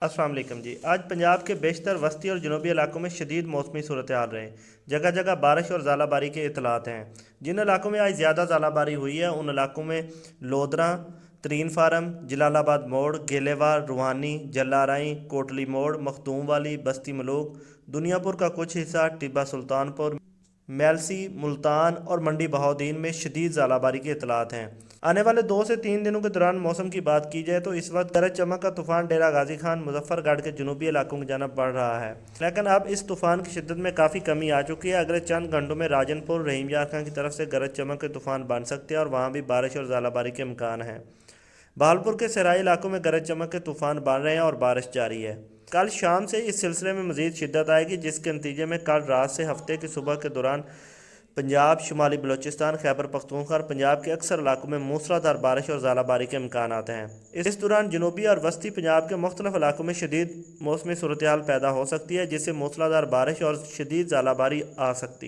السلام علیکم جی۔ آج پنجاب کے بیشتر وسطی اور جنوبی علاقوں میں شدید موسمی صورتحال رہے۔ جگہ جگہ بارش اور ژالہ باری کے اطلاعات ہیں۔ جن علاقوں میں آج زیادہ ژالہ باری ہوئی ہے ان علاقوں میں لودھراں، ترین فارم، جلال آباد موڑ، گیلے وار، روہانی، جلارائیں، کوٹلی موڑ، مختوم والی، بستی ملوک، دنیا پور کا کچھ حصہ، ٹیبہ سلطان پور، میلسی، ملتان اور منڈی بہاؤدین میں شدید ژالہ باری کے اطلاعات ہیں۔ آنے والے 2 سے 3 دنوں کے دوران موسم کی بات کی جائے تو اس وقت گرج چمک کا طوفان ڈیرہ غازی خان مظفر گڑھ کے جنوبی علاقوں کی جانب بڑھ رہا ہے، لیکن اب اس طوفان کی شدت میں کافی کمی آ چکی ہے۔ اگلے چند گھنٹوں میں راجن پور، رحیم یار خان کی طرف سے گرج چمک کے طوفان بن سکتے ہیں اور وہاں بھی بارش اور ژالہ باری کے امکان ہیں۔ بہاولپور کے صحرائی علاقوں میں گرج چمک کے طوفان بن رہے ہیں اور بارش جاری ہے۔ کل شام سے اس سلسلے میں مزید شدت آئے گی، جس کے نتیجے میں کل رات سے ہفتے کی صبح کے دوران پنجاب، شمالی بلوچستان، خیبر پختونخوا اور پنجاب کے اکثر علاقوں میں موسلا دھار بارش اور ژالہ باری کے امکانات ہیں۔ اس دوران جنوبی اور وسطی پنجاب کے مختلف علاقوں میں شدید موسمی صورتحال پیدا ہو سکتی ہے، جس سے موسلا دھار بارش اور شدید ژالہ باری آ سکتی ہے۔